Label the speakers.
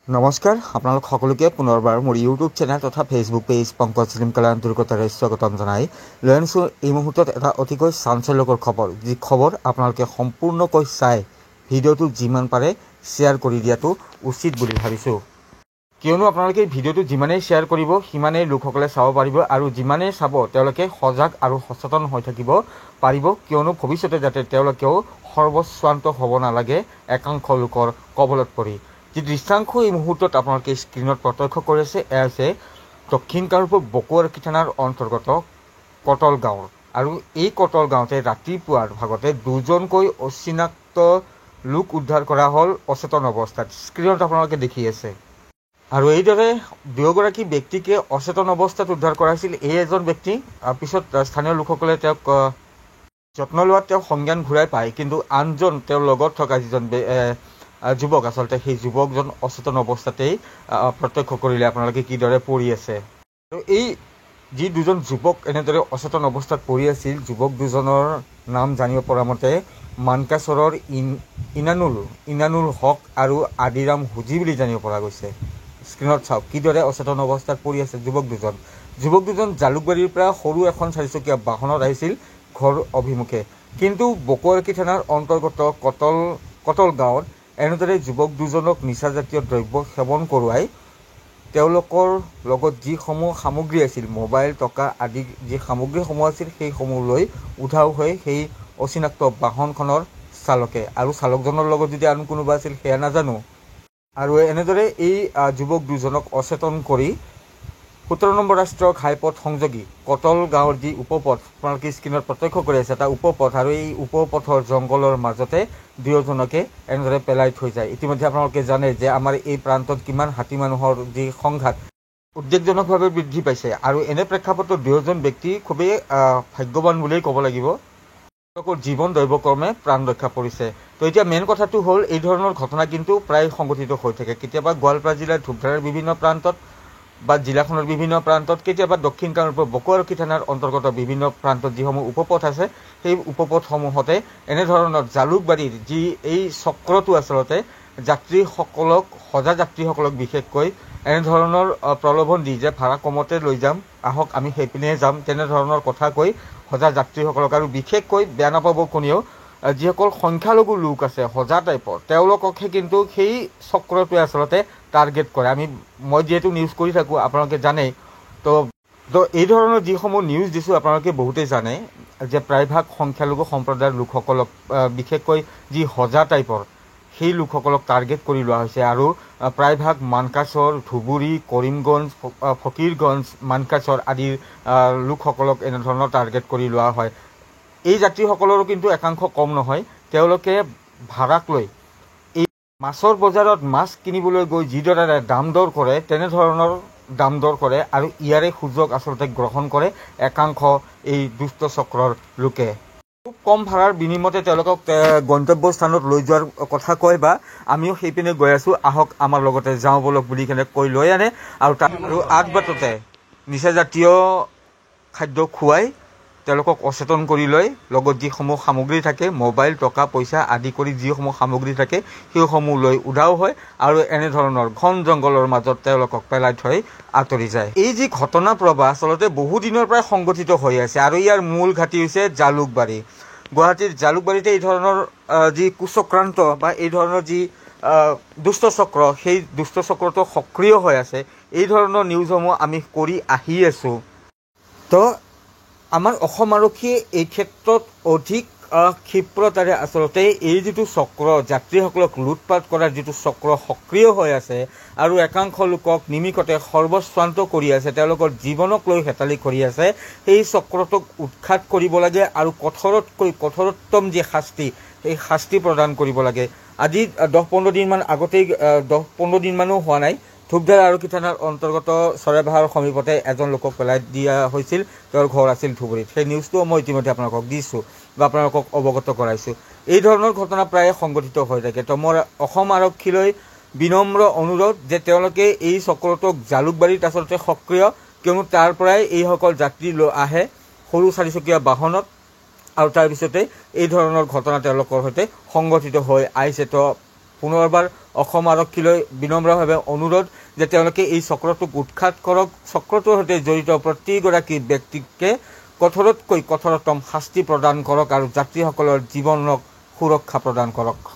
Speaker 1: নমস্কাৰ, আপোনালোক সকলোকে পুনৰবাৰ মোৰ ইউটিউব চেনেল তথা ফেচবুক পেজ পংকজ চিলিমকালাৰ আন্তৰিকতাৰে স্বাগতম জনাই লৈ আনিছোঁ এই মুহূৰ্তত এটা অতিকৈ চাঞ্চল্যকৰ খবৰ। যি খবৰ আপোনালোকে সম্পূৰ্ণকৈ চাই ভিডিঅ'টো যিমান পাৰে শ্বেয়াৰ কৰি দিয়াটো উচিত বুলি ভাবিছোঁ। কিয়নো আপোনালোকে ভিডিঅ'টো যিমানেই শ্বেয়াৰ কৰিব সিমানেই লোকসকলে চাব পাৰিব আৰু যিমানেই চাব তেওঁলোকে সজাগ আৰু সচেতন হৈ থাকিব পাৰিব। কিয়নো ভৱিষ্যতে যাতে তেওঁলোকেও সৰ্বস্বান্ত হ'ব নালাগে একাংশ লোকৰ কবলত পৰি। যি দৃশ্যাংশ এই মুহূৰ্তত আপোনালোকে স্ক্ৰীণত প্ৰত্যক্ষ কৰি আছে, এয়া হৈছে দক্ষিণ কামৰূপৰ বকুৱাৰকি থানাৰ অন্তৰ্গত কটল গাঁৱৰ। আৰু এই কটল গাঁৱতে ৰাতিপুৱাৰ ভাগতে দুজনকৈ অচিনাক্ত লোক উদ্ধাৰ কৰা হ'ল অচেতন অৱস্থাত। স্ক্ৰীণত আপোনালোকে দেখি আছে। আৰু এইদৰে দুয়োগৰাকী ব্যক্তিকে অচেতন অৱস্থাত উদ্ধাৰ কৰা হৈছিল। এই এজন ব্যক্তি পিছত স্থানীয় লোকসকলে তেওঁক যত্ন লোৱাত তেওঁ সংজ্ঞান ঘূৰাই পায়, কিন্তু আনজন তেওঁৰ লগত থকা যিজন যুৱক, আচলতে সেই যুৱকজন অচেতন অৱস্থাতেই প্ৰত্যক্ষ কৰিলে আপোনালোকে কিদৰে পৰি আছে। আৰু এই যি দুজন যুৱক এনেদৰে অচেতন অৱস্থাত পৰি আছিল, যুৱক দুজনৰ নাম জানিব পৰা মতে মানকাচৰৰ ইনানুল হক আৰু আদিৰাম হুজি বুলি জানিব পৰা গৈছে। স্ক্ৰীণত চাওক কিদৰে অচেতন অৱস্থাত পৰি আছে যুৱক দুজন জালুকবাৰীৰ পৰা সৰু এখন চাৰিচকীয়া বাহনত আহিছিল ঘৰ অভিমুখে। কিন্তু বকুৱাৰকি থানাৰ অন্তৰ্গত কটল গাঁৱত এনেদৰে যুৱক দুজনক নিচাজাতীয় দ্ৰব্য সেৱন কৰোৱাই তেওঁলোকৰ লগত যিসমূহ সামগ্ৰী আছিল, মোবাইল, টকা আদি যি সামগ্ৰীসমূহ আছিল, সেইসমূহ লৈ উধাও হৈ সেই অচিনাক্ত বাহনখনৰ চালকে। আৰু চালকজনৰ লগত যদি আন কোনোবা আছিল সেয়া নাজানো। আৰু এনেদৰে এই যুৱক দুজনক অচেতন কৰি 17 নম্বৰ ৰাষ্ট্ৰীয় ঘাইপথ সংযোগী কটল গাঁৱৰ যি উপপথ আপোনালোকে স্ক্ৰীণত প্ৰত্যক্ষ কৰি আছে, এটা উপপথ, আৰু এই উপপথৰ জংঘলৰ মাজতে দুয়োজনকে এনেদৰে পেলাই থৈ যায়। ইতিমধ্যে আপোনালোকে জানে যে আমাৰ এই প্ৰান্তত কিমান হাতী মানুহৰ যি সংঘাত উদ্বেগজনকভাৱে বৃদ্ধি পাইছে। আৰু এনে প্ৰেক্ষাপটত দুয়োজন ব্যক্তি খুবেই ভাগ্যৱান বুলিয়েই ক'ব লাগিব, তেওঁলোকৰ জীৱন দৈৱক্ৰমে প্ৰাণ ৰক্ষা পৰিছে। তো এতিয়া মেইন কথাটো হ'ল, এই ধৰণৰ ঘটনা কিন্তু প্ৰায় সংঘটিত হৈ থাকে। কেতিয়াবা গোৱালপাৰা জিলাৰ ধূপধাৰাৰ বিভিন্ন প্ৰান্তত বা জিলাখনৰ বিভিন্ন প্ৰান্তত, কেতিয়াবা দক্ষিণ কামৰূপৰ বকুৱাৰকি থানাৰ অন্তৰ্গত বিভিন্ন প্ৰান্তত যিসমূহ উপপথ আছে, সেই উপপথসমূহতে এনেধৰণৰ জালুকবাৰীৰ যি এই চক্ৰটো আচলতে সজা যাত্ৰীসকলক বিশেষকৈ এনেধৰণৰ প্ৰলোভন দি যে ভাড়া কমতে লৈ যাম, আহক আমি সেইপিনে যাম, তেনেধৰণৰ কথা কৈ সজা যাত্ৰীসকলক, আৰু বিশেষকৈ বেয়া নাপাব কোনেও, যিসকল সংখ্যালঘু লোক আছে সজা টাইপৰ, তেওঁলোককহে কিন্তু সেই চক্ৰটোৱে আচলতে টাৰ্গেট কৰে। মই যিহেতু নিউজ কৰি থাকোঁ আপোনালোকে জানেই, তো এই ধৰণৰ যিসমূহ নিউজ দিছোঁ আপোনালোকে বহুতেই জানে যে প্ৰায়ভাগ সংখ্যালঘু সম্প্ৰদায়ৰ লোকসকলক, বিশেষকৈ যি সজা টাইপৰ, সেই লোকসকলক টাৰ্গেট কৰি লোৱা হৈছে। আৰু প্ৰায়ভাগ মানকাচৰ, ধুবুৰী, কৰিমগঞ্জ, ফকীৰগঞ্জ, মানকাচৰ আদিৰ লোকসকলক এনেধৰণৰ টাৰ্গেট কৰি লোৱা হয়। এই যাত্ৰীসকলৰো কিন্তু একাংশ কম নহয়। তেওঁলোকে ভাড়াক লৈ এই মাছৰ বজাৰত মাছ কিনিবলৈ গৈ যিদৰে দাম দৰ কৰে, তেনেধৰণৰ দাম দৰ কৰে, আৰু ইয়াৰে সুযোগ আচলতে গ্ৰহণ কৰে একাংশ এই দুষ্ট চক্ৰৰ লোকে। খুব কম ভাড়াৰ বিনিময়তে তেওঁলোকক গন্তব্য স্থানত লৈ যোৱাৰ কথা কয়, বা আমিও সেইপিনে গৈ আছোঁ, আহক আমাৰ লগতে যাওঁ বলক বুলি কেনে কৈ লৈ আনে। আৰু আগবাটতে নিচাজাতীয় খাদ্য খুৱাই তেওঁলোকক অচেতন কৰি লৈ লগত যিসমূহ সামগ্ৰী থাকে, মোবাইল, টকা পইচা আদি কৰি যিসমূহ সামগ্ৰী থাকে, সেইসমূহ লৈ উধাও হয় আৰু এনেধৰণৰ ঘন জংঘলৰ মাজত তেওঁলোকক পেলাই থৈ আঁতৰি যায়। এই যি ঘটনা প্ৰবাহ আচলতে বহুদিনৰ পৰাই সংঘটিত হৈ আছে, আৰু ইয়াৰ মূল ঘাটি হৈছে জালুকবাৰী। গুৱাহাটীৰ জালুকবাৰীতে এই ধৰণৰ যি কুচক্ৰান্ত বা এই ধৰণৰ যি দুষ্ট চক্ৰ, সেই দুষ্ট চক্ৰটো সক্ৰিয় হৈ আছে। এই ধৰণৰ নিউজসমূহ আমি কৰি আহি আছোঁ। তো আমাৰ অসম আৰক্ষীয়ে এই ক্ষেত্ৰত অধিক ক্ষিপ্ৰতাৰে আচলতে এই যিটো চক্ৰ, যাত্ৰীসকলক লুটপাট কৰাৰ যিটো চক্ৰ সক্ৰিয় হৈ আছে, আৰু একাংশ লোকক নিমিষতে সৰ্বস্বান্ত কৰি আছে, তেওঁলোকৰ জীৱনক লৈ হেতালি কৰি আছে, সেই চক্ৰটোক উৎখাত কৰিব লাগে আৰু কঠোৰতকৈ কঠোৰতম যি শাস্তি, সেই শাস্তি প্ৰদান কৰিব লাগে। আজি 10-15 দিনমান আগতেই, 10-15 দিনমানো হোৱা নাই, ধূপধাৰা আৰক্ষী থানাৰ অন্তৰ্গত চৰাইবাহাৰ সমীপতে এজন লোকক পেলাই দিয়া হৈছিল। তেওঁৰ ঘৰ আছিল ধুবুৰীত। সেই নিউজটোও মই ইতিমধ্যে আপোনালোকক দিছোঁ বা আপোনালোকক অৱগত কৰাইছোঁ। এই ধৰণৰ ঘটনা প্ৰায়ে সংঘটিত হৈ থাকে। তো মোৰ অসম আৰক্ষীলৈ বিনম্ৰ অনুৰোধ যে তেওঁলোকে এই চক্ৰটোক জালুকবাৰীত আচলতে সক্ৰিয়, কিয়নো তাৰ পৰাই এইসকল যাত্ৰী আহে সৰু চাৰিচকীয়া বাহনত, আৰু তাৰপিছতে এই ধৰণৰ ঘটনা তেওঁলোকৰ সৈতে সংঘটিত হৈ আহিছে। তো পুনৰবাৰ অসম আৰক্ষীলৈ বিনম্ৰভাৱে অনুৰোধ যে তেওঁলোকে এই চক্ৰটোক উৎখাত কৰক, চক্ৰটোৰ সৈতে জড়িত প্ৰতিগৰাকী ব্যক্তিকে কঠোৰতকৈ কঠোৰতম শাস্তি প্ৰদান কৰক আৰু যাত্ৰীসকলৰ জীৱনক সুৰক্ষা প্ৰদান কৰক।